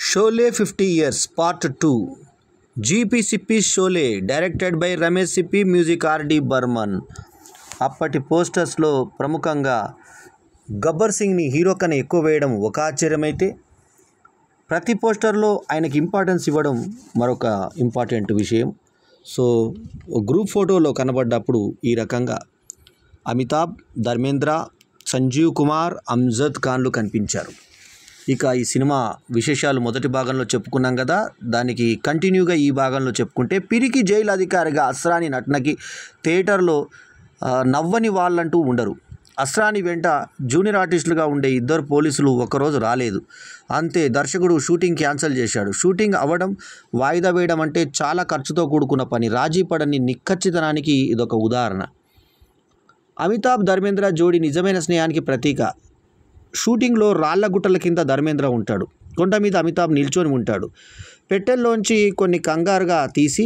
Sholay 50 years part 2 GP Sippy Sholay directed by Ramesh Sippy, music RD Burman. అప్పటి పోస్టర్స్లో ప్రముఖంగా గబ్బర్ సింగ్ని హీరో కన్నా ఎక్కువ వేయడం ఒక ఆశ్చర్యమైతే, ప్రతి పోస్టర్లో ఆయనకి ఇంపార్టెన్స్ ఇవ్వడం మరొక ఇంపార్టెంట్ విషయం. సో గ్రూప్ ఫోటోలో కనబడ్డప్పుడు ఈ రకంగా అమితాబ్, ధర్మేంద్ర, సంజీవ్ కుమార్, అమ్జద్ ఖాన్లు కనిపించారు. ఇక ఈ సినిమా విశేషాలు మొదటి భాగంలో చెప్పుకున్నాం కదా, దానికి కంటిన్యూగా ఈ భాగంలో చెప్పుకుంటే, పిరికి జైలు అధికారిగా అస్రాని నటనకి థియేటర్లో నవ్వని వాళ్ళంటూ ఉండరు. అస్రాని వెంట జూనియర్ ఆర్టిస్టులుగా ఉండే ఇద్దరు పోలీసులు ఒకరోజు రాలేదు. అంతే, దర్శకుడు షూటింగ్ క్యాన్సిల్ చేశాడు. షూటింగ్ అవ్వడం, వాయిదా వేయడం అంటే చాలా ఖర్చుతో కూడుకున్న పని. రాజీ పడని నిక్కచ్చితనానికి ఇదొక ఉదాహరణ. అమితాబ్, ధర్మేంద్ర జోడి నిజమైన స్నేహానికి ప్రతీక. షూటింగ్లో రాళ్ల గుట్టల కింద ధర్మేంద్ర ఉంటాడు, కొండ మీద అమితాబ్ నిల్చొని ఉంటాడు. పెట్టెల్లోంచి కొన్ని కంగారుగా తీసి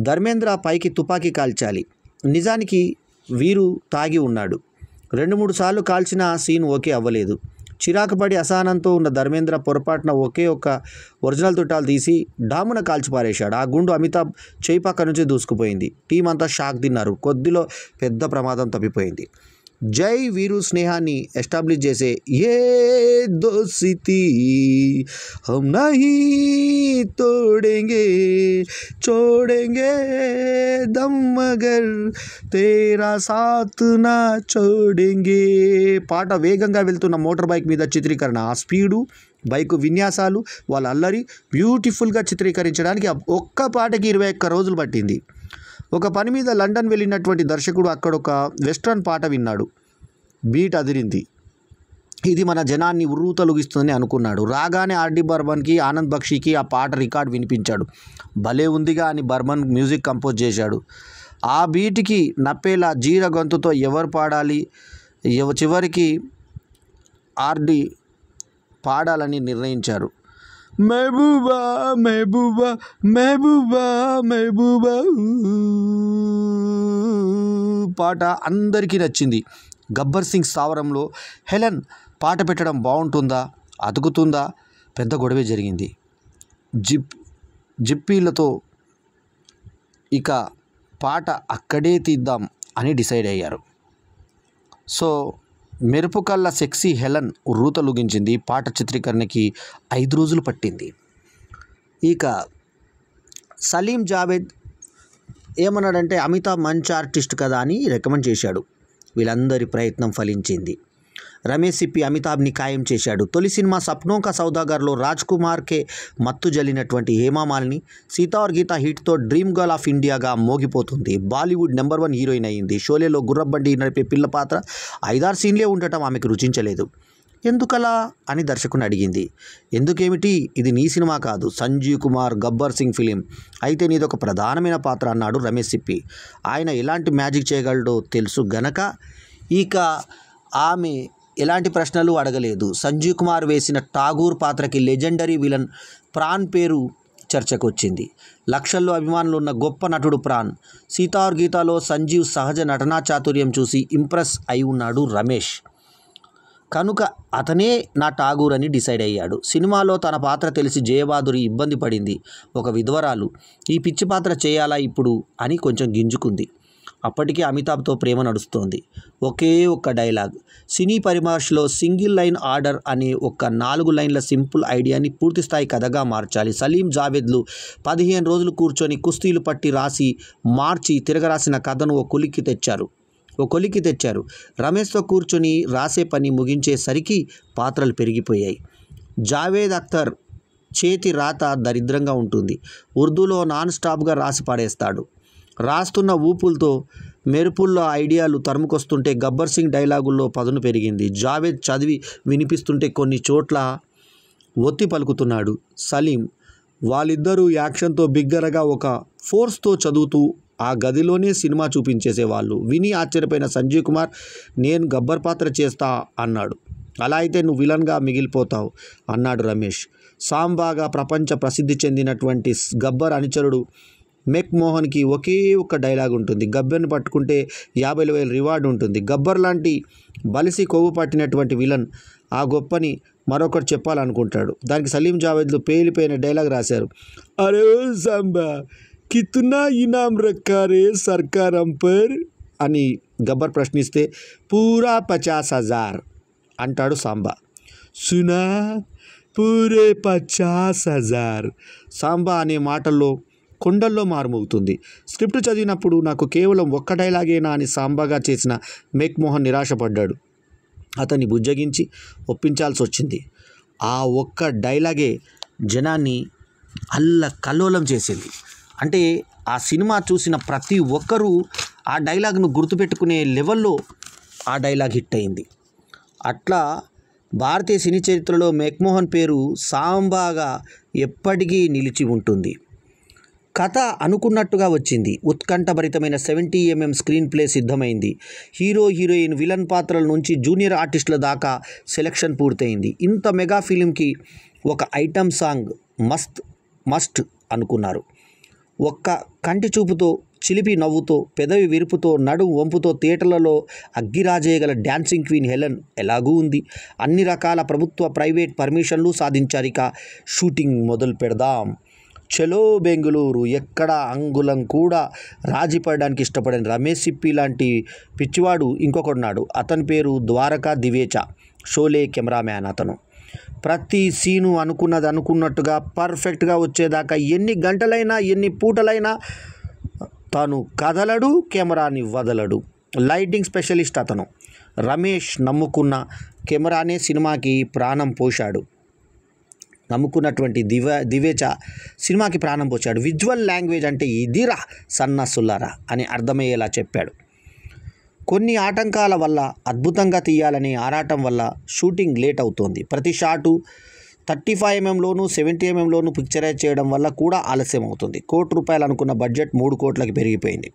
ధర్మేంద్ర పైకి తుపాకీ కాల్చాలి. నిజానికి వీరు తాగి ఉన్నాడు. 2-3 సార్లు కాల్చిన సీన్ ఓకే అవ్వలేదు. చిరాకుపడి అసహనంతో ఉన్న ధర్మేంద్ర పొరపాటున ఒకే ఒక్క ఒరిజినల్ తుటాలు తీసి డామున కాల్చిపారేశాడు. ఆ గుండు అమితాబ్ చేయి పక్క నుంచి దూసుకుపోయింది. టీం అంతా షాక్ తిన్నారు. కొద్దిలో పెద్ద ప్రమాదం తప్పిపోయింది. జై వీరు స్నేహాన్ని ఎస్టాబ్లిష్ చేసే ఏ దోస్తి హమ్ నహీ తోడేంగే చోడేంగే దమ్ మగర్ తేరా సాత్ నా చోడేంగే పాట వేగంగా వెళ్తున్న మోటార్ బైక్ మీద చిత్రీకరణ. ఆ స్పీడు, బైక్ విన్యాసాలు, వాళ్ళ అల్లరి బ్యూటిఫుల్గా చిత్రీకరించడానికి ఒక్క పాటకి 21 రోజులు పట్టింది. ఒక పని మీద లండన్ వెళ్ళినటువంటి దర్శకుడు అక్కడ ఒక వెస్ట్రన్ పాట విన్నాడు. బీట్ అదిరింది. ఇది మన జనాన్ని ఉర్రూతలుగిస్తుందని అనుకున్నాడు. రాగానే ఆర్డి బర్మన్కి, ఆనంద్ బక్షికి ఆ పాట రికార్డ్ వినిపించాడు. భలే ఉందిగా అని బర్మన్ మ్యూజిక్ కంపోజ్ చేశాడు. ఆ బీట్కి నప్పేలా జీర గొంతుతో ఎవరు పాడాలి, చివరికి ఆర్డి పాడాలని నిర్ణయించారు. మెహబూబా మెహబూబా మెహబూబా మెహబూబా పాట అందరికీ నచ్చింది. గబ్బర్ సింగ్ స్థావరంలో హెలెన్ పాట పెట్టడం బాగుంటుందా, అతుకుతుందా, పెద్ద గొడవే జరిగింది. జిప్పీలతో ఇక పాట అక్కడే తీద్దాం అని డిసైడ్ అయ్యారు. సో మెరుపు కళ్ళ సెక్సీ హెలెన్ ఉర్రూతలుగించింది. పాట చిత్రీకరణకి 5 రోజులు పట్టింది. ఇక సలీం జావేద్ ఏమన్నాడంటే, అమితాబ్ మంచి ఆర్టిస్ట్ కదా అని రికమెండ్ చేశాడు. వీళ్ళందరి ప్రయత్నం ఫలించింది. రమేష్ సిప్పి అమితాబ్ని ఖాయం చేశాడు. తొలి సినిమా సప్నో కా సౌదాగర్లో రాజ్ కుమార్కే మత్తు జల్లినటువంటి హేమామాలిని సీతా ఔర్ గీత హిట్తో డ్రీమ్ గర్ల్ ఆఫ్ ఇండియాగా మోగిపోతుంది. బాలీవుడ్ నెంబర్ 1 హీరోయిన్ అయింది. షోలేలో గుర్రబండి నడిపే పిల్ల పాత్ర 5-6 సీన్లే ఉండటం ఆమెకు రుచించలేదు. ఎందుకలా అని దర్శకుని అడిగింది. ఎందుకేమిటి, ఇది నీ సినిమా కాదు, సంజీవ్ కుమార్ గబ్బర్ సింగ్ ఫిలిం, అయితే నీదొక ప్రధానమైన పాత్ర అన్నాడు రమేష్ సిప్పి. ఆయన ఎలాంటి మ్యాజిక్ చేయగలడో తెలుసు గనక ఇక ఆమె ఎలాంటి ప్రశ్నలు అడగలేదు. సంజీవ్ కుమార్ వేసిన ఠాగూర్ పాత్రకి లెజెండరీ విలన్ ప్రాణ్ పేరు చర్చకు వచ్చింది. లక్షల్లో అభిమానులు ఉన్న గొప్ప నటుడు ప్రాణ్. సీతా ఔర్ గీతాలో సంజీవ్ సహజ నటనా చాతుర్యం చూసి ఇంప్రెస్ అయి ఉన్నాడు రమేష్. కనుక అతనే నా ఠాగూర్ అని డిసైడ్ అయ్యాడు. సినిమాలో తన పాత్ర తెలిసి జయబాదురి ఇబ్బంది పడింది. ఒక విధవరాలు ఈ పిచ్చి పాత్ర చేయాలా ఇప్పుడు అని కొంచెం గింజుకుంది. అప్పటికే అమితాబ్తో ప్రేమ నడుస్తోంది. ఒకే ఒక్క డైలాగ్. సినీ పరిభాషలో సింగిల్ లైన్ ఆర్డర్ అనే ఒక 4 లైన్ల సింపుల్ ఐడియాని పూర్తిస్థాయి కథగా మార్చాలి. సలీం జావేద్లు 15 రోజులు కూర్చొని కుస్తీలు పట్టి రాసి మార్చి తిరగరాసిన కథను ఓ కొలిక్కి తెచ్చారు. రమేష్తో కూర్చొని రాసే పని ముగించేసరికి పాత్రలు పెరిగిపోయాయి. జావేద్ అఖ్తర్ చేతి రాత దరిద్రంగా ఉంటుంది. ఉర్దూలో నాన్ స్టాప్గా రాసి పడేస్తాడు. రాస్తున్న ఊపులతో మెరుపుల్లో ఐడియాలు తరుముకొస్తుంటే గబ్బర్ సింగ్ డైలాగుల్లో పదును పెరిగింది. జావేద్ చదివి వినిపిస్తుంటే కొన్ని చోట్ల ఒత్తి పలుకుతున్నాడు సలీం. వాళ్ళిద్దరూ యాక్షన్తో బిగ్గరగా ఒక ఫోర్స్తో చదువుతూ ఆ గదిలోనే సినిమా చూపించేసేవాళ్ళు. విని ఆశ్చర్యపోయిన సంజీవ్ కుమార్, నేను గబ్బర్ పాత్ర చేస్తా అన్నాడు. అలా అయితే నువ్వు విలన్గా మిగిలిపోతావు అన్నాడు రమేష్. సాంబాగా ప్రపంచ ప్రసిద్ధి చెందినటువంటి గబ్బర్ అనుచరుడు మెక్ మోహన్కి ఒకే ఒక్క డైలాగ్ ఉంటుంది. గబ్బర్ని పట్టుకుంటే 50,000 రివార్డు ఉంటుంది. గబ్బర్ లాంటి బలిసి కొవ్వు పట్టినటువంటి విలన్ ఆ గొప్పని మరొకటి చెప్పాలనుకుంటాడు. దానికి సలీం జావేద్లు పేలిపోయిన డైలాగ్ రాశారు. అరే సాంబా కితునా ఇనాం రక్కారే సర్కార్ అంపర్ అని గబ్బర్ ప్రశ్నిస్తే పూరా 50,000 అంటాడు సాంబా. సునా పూరే 50,000 సాంబా అనే మాటల్లో కొండల్లో మారుమోగుతుంది. స్క్రిప్ట్ చదివినప్పుడు నాకు కేవలం ఒక్క డైలాగేనా అని సాంబాగా చేసిన మెక్మోహన్ నిరాశపడ్డాడు. అతన్ని బుజ్జగించి ఒప్పించాల్సి వచ్చింది. ఆ ఒక్క డైలాగే జనాన్ని కల్లోలం చేసింది. అంటే ఆ సినిమా చూసిన ప్రతి ఒక్కరూ ఆ డైలాగ్ను గుర్తుపెట్టుకునే లెవెల్లో ఆ డైలాగ్ హిట్ అయింది. అట్లా భారతీయ సినీ చరిత్రలో మెక్మోహన్ పేరు సాంబాగా ఎప్పటికీ నిలిచి ఉంటుంది. కథ అనుకున్నట్టుగా వచ్చింది. ఉత్కంఠభరితమైన 70mm స్క్రీన్ ప్లే సిద్ధమైంది. హీరో హీరోయిన్ విలన్ పాత్రల నుంచి జూనియర్ ఆర్టిస్టుల దాకా సెలెక్షన్ పూర్తయింది. ఇంత మెగా ఫిలింకి ఒక ఐటమ్ సాంగ్ మస్ట్ అనుకున్నారు. ఒక్క కంటి చూపుతో, చిలిపి నవ్వుతో, పెదవి విరుపుతో, నడుం వంపుతో థియేటర్లలో అగ్గిరాజేయగల డ్యాన్సింగ్ క్వీన్ హెలెన్ ఎలాగూ ఉంది. అన్ని రకాల ప్రభుత్వ ప్రైవేట్ పర్మిషన్లు సాధించారు. ఇక షూటింగ్ మొదలు పెడదాం. చలో బెంగుళూరు. ఎక్కడ అంగుళం కూడా రాజీపడడానికి ఇష్టపడని రమేష్ సిప్పి లాంటి పిచ్చివాడు ఇంకొకడున్నాడు. అతని పేరు ద్వారకా దివేచా. షోలే కెమెరామ్యాన్ అతను. ప్రతి సీను అనుకున్నట్టుగా పర్ఫెక్ట్గా వచ్చేదాకా ఎన్ని గంటలైనా ఎన్ని పూటలైనా తను కదలడు, కెమెరాని వదలడు. లైటింగ్ స్పెషలిస్ట్ అతను. రమేష్ నమ్ముకున్న కెమెరానే సినిమాకి ప్రాణం పోశాడు. నమ్ముకున్నటువంటి దివేచా సినిమాకి ప్రాణం పోశాడు. విజువల్ లాంగ్వేజ్ అంటే ఇదిరా సన్నసుల్లారా అని అర్థమయ్యేలా చెప్పాడు. కొన్ని ఆటంకాల వల్ల అద్భుతంగా తీయాలనే ఆరాటం వల్ల షూటింగ్ లేట్ అవుతోంది. ప్రతి షాటు 35mm 70mm పిక్చరైజ్ చేయడం వల్ల కూడా ఆలస్యం అవుతుంది. ₹1 అనుకున్న బడ్జెట్ 3 కోట్లకి పెరిగిపోయింది.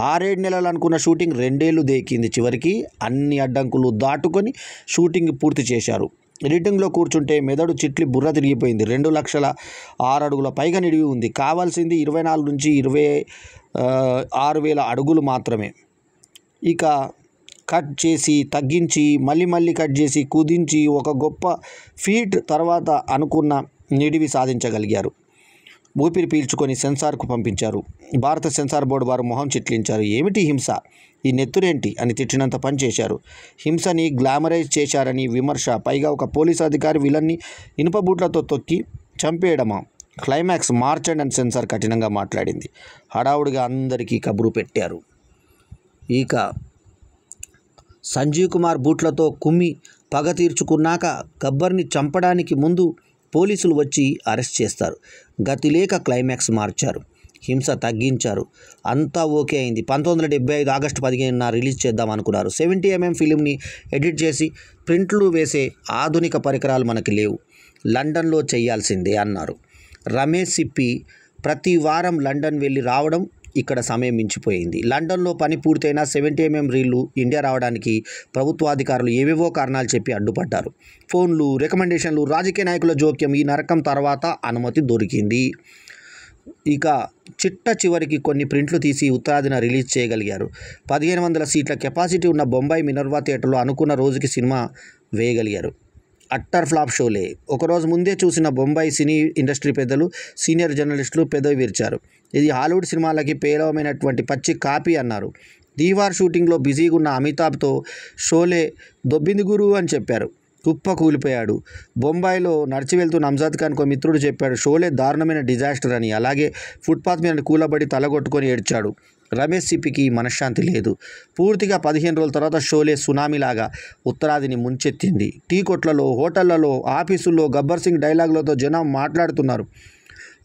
6-7 నెలలు అనుకున్న షూటింగ్ 2 ఏళ్ళు దేకింది. చివరికి అన్ని అడ్డంకులు దాటుకొని షూటింగ్ పూర్తి చేశారు. ఎడిటింగ్లో కూర్చుంటే మెదడు చిట్లి బుర్ర తిరిగిపోయింది. 2,06,000 అడుగుల పైగా నిడివి ఉంది. కావాల్సింది 24 నుంచి 26,000 అడుగులు మాత్రమే. ఇక కట్ చేసి తగ్గించి మళ్ళీ కట్ చేసి కుదించి ఒక గొప్ప ఫీట్ తర్వాత అనుకున్న నిడివి సాధించగలిగారు. ఊపిరి పీల్చుకొని సెన్సార్కు పంపించారు. భారత సెన్సార్ బోర్డు వారు మొహం చిట్లించారు. ఏమిటి హింస, ఈ నెత్తురేంటి అని తిట్టినంత పని చేశారు. హింసని గ్లామరైజ్ చేశారని విమర్శ. పైగా ఒక పోలీసు అధికారి విలన్ని ఇనుప బూట్లతో తొక్కి చంపేయడమా. క్లైమాక్స్ మార్చండి అని సెన్సార్ కఠినంగా మాట్లాడింది. హడావుడిగా అందరికీ కబురు పెట్టారు. ఇక సంజీవ్ కుమార్ బూట్లతో కుమ్మి పగ తీర్చుకున్నాక గబ్బర్ని చంపడానికి ముందు పోలీసులు వచ్చి అరెస్ట్ చేస్తారు. గతి లేక క్లైమాక్స్ మార్చారు. హింస తగ్గించారు. అంతా ఓకే అయింది. 1975 ఆగస్టు 15న రిలీజ్ చేద్దాం అనుకున్నారు. 70mm ఫిలింని ఎడిట్ చేసి ప్రింట్లు వేసే ఆధునిక పరికరాలు మనకి లేవు. లండన్లో చేయాల్సిందే అన్నారు. రమేష్ సిప్పి ప్రతి వారం లండన్ వెళ్ళి రావడం. ఇక్కడ సమయం మించిపోయింది. లండన్లో పని పూర్తయినా 70mm రీళ్లు ఇండియా రావడానికి ప్రభుత్వాధికారులు ఏవేవో కారణాలు చెప్పి అడ్డుపడ్డారు. ఫోన్లు, రికమెండేషన్లు, రాజకీయ నాయకుల జోక్యం. ఈ నరకం తర్వాత అనుమతి దొరికింది. ఇక చివరికి కొన్ని ప్రింట్లు తీసి ఉత్తరాదిన రిలీజ్ చేయగలిగారు. 1500 సీట్ల కెపాసిటీ ఉన్న బొంబాయి మినర్వా థియేటర్లో అనుకున్న రోజుకి సినిమా వేయగలిగారు. Utter flop Sholay. ఒకరోజు ముందే చూసిన బొంబాయి సినీ ఇండస్ట్రీ పెద్దలు, సీనియర్ జర్నలిస్టులు పెదవి విరిచారు. ఇది హాలీవుడ్ సినిమాలకి పేలవమైనటువంటి పచ్చి కాపీ అన్నారు. దీవార్ షూటింగ్లో బిజీగా ఉన్న అమితాబ్తో షోలే దొబ్బింది గురు అని చెప్పారు. కుప్ప కూలిపోయాడు. బొంబాయిలో నడిచి వెళ్తున్న అంజాద్ ఖాన్కు మిత్రుడు చెప్పాడు షోలే దారుణమైన డిజాస్టర్ అని. అలాగే ఫుట్పాత్ మీద కూలబడి తలగొట్టుకొని ఏడ్చాడు. రమేష్ సిప్పికి మనశ్శాంతి లేదు. పూర్తిగా 15 రోజుల తర్వాత షోలే సునామీలాగా ఉత్తరాదిని ముంచెత్తింది. టీ కొట్లలో, హోటళ్లలో, ఆఫీసుల్లో గబ్బర్ సింగ్ డైలాగులతో జనం మాట్లాడుతున్నారు.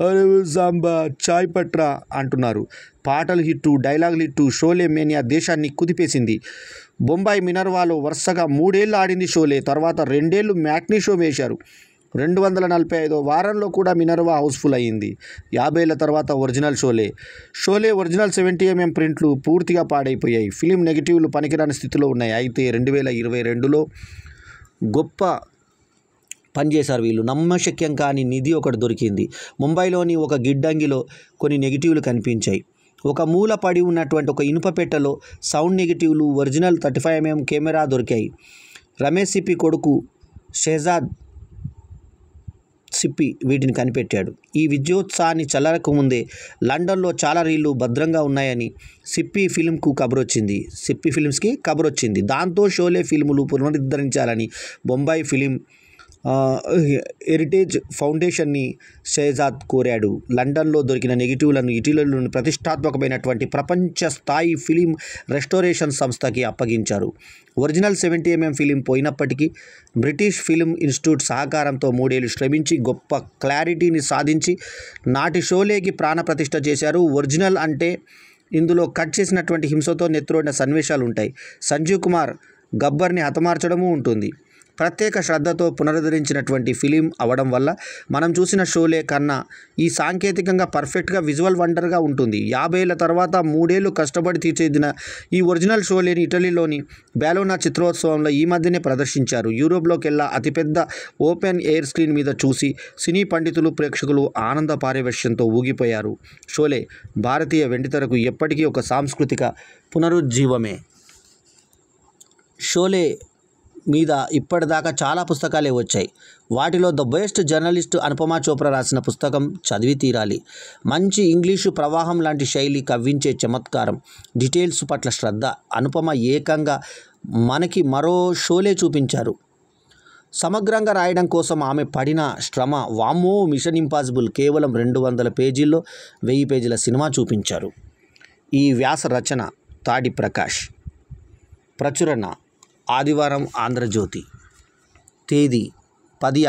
అరే సాంబా చాయ్ పట్రా అంటున్నారు. పాటలు హిట్టు, డైలాగులు హిట్టు. షోలే మేనియా దేశాన్ని కుదిపేసింది. బొంబాయి మినర్వాలో వరుసగా 3 ఏళ్ళు ఆడింది షోలే. తర్వాత 2 ఏళ్ళు మ్యాట్నీ షో వేశారు. 245వ వారంలో కూడా మినర్వా హౌస్ఫుల్ అయ్యింది. 50 ఏళ్ల తర్వాత ఒరిజినల్ షోలే ఒరిజినల్ 70mm ప్రింట్లు పూర్తిగా పాడైపోయాయి. ఫిలిం నెగిటివ్లు పనికిరాని స్థితిలో ఉన్నాయి. అయితే 2022లో గొప్ప పనిచేశారు వీళ్ళు. నమ్మశక్యం కాని నిధి ఒకటి దొరికింది. ముంబైలోని ఒక గిడ్డంగిలో కొన్ని నెగిటివ్లు కనిపించాయి. ఒక మూల పడి ఉన్నటువంటి ఒక ఇనుప పెట్టెలో సౌండ్ నెగిటివ్లు, ఒరిజినల్ 35mm కెమెరా దొరికాయి. రమేష్ సిప్పి కొడుకు షెహజాద్ సిప్పి వీటిని కనిపెట్టాడు. ఈ విజయోత్సవాన్ని చల్లకముందే లండన్లో చాలా రీళ్లు భద్రంగా ఉన్నాయని సిప్పి ఫిల్మ్స్కి కబురొచ్చింది. దాంతో షోలే ఫిల్ములు పునరుద్ధరించాలని బొంబాయి ఫిలిం హెరిటేజ్ ఫౌండేషన్ని షెహజాద్ కోరాడు. లండన్లో దొరికిన నెగిటివ్లను ఇటలీలోని ప్రతిష్టాత్మకమైనటువంటి ప్రపంచ స్థాయి ఫిలిం రెస్టోరేషన్ సంస్థకి అప్పగించారు. ఒరిజినల్ 70mm ఫిలిం పోయినప్పటికీ బ్రిటిష్ ఫిలిం ఇన్స్టిట్యూట్ సహకారంతో 3 ఏళ్లు శ్రమించి గొప్ప క్లారిటీని సాధించి నాటి షోలేకి ప్రాణప్రతిష్ఠ చేశారు. ఒరిజినల్ అంటే ఇందులో కట్ చేసినటువంటి హింసతో నెత్తురోడిన సన్నివేశాలు ఉంటాయి. సంజీవ్ కుమార్ గబ్బర్ని హతమార్చడమూ ఉంటుంది. ప్రత్యేక శ్రద్ధతో పునరుద్ధరించినటువంటి ఫిలిం అవడం వల్ల మనం చూసిన షోలే కన్నా ఈ సాంకేతికంగా పర్ఫెక్ట్గా విజువల్ వండర్గా ఉంటుంది. 50 ఏళ్ల తర్వాత 3 ఏళ్లు కష్టపడి తీర్చిదిద్దిన ఈ ఒరిజినల్ షోలేని ఇటలీలోని బెలోనా చిత్రోత్సవంలో ఈ మధ్యనే ప్రదర్శించారు. యూరోప్లోకెల్లా అతిపెద్ద ఓపెన్ ఎయిర్ స్క్రీన్ మీద చూసి సినీ పండితులు, ప్రేక్షకులు ఆనంద పారవశ్యంతో ఊగిపోయారు. షోలే భారతీయ వెండితెరకు ఎప్పటికీ ఒక సాంస్కృతిక పునరుజ్జీవమే. షోలే మీద ఇప్పటిదాకా చాలా పుస్తకాలే వచ్చాయి. వాటిలో the best journalist Anupama Chopra రాసిన పుస్తకం చదివి తీరాలి. మంచి ఇంగ్లీషు ప్రవాహం లాంటి శైలి, కవ్వించే చమత్కారం, డీటెయిల్స్ పట్ల శ్రద్ధ. అనుపమ ఏకంగా మనకి మరో షోలే చూపించారు. సమగ్రంగా రాయడం కోసం ఆమె పడిన శ్రమ వామ్మో! మిషన్ ఇంపాసిబుల్ కేవలం 200 పేజీల్లో 1000 పేజీల సినిమా చూపించారు. ఈ వ్యాస రచన తాడి ప్రకాష్. ప్రచురణ ఆదివారం ఆంధ్రజ్యోతి. తేదీ 10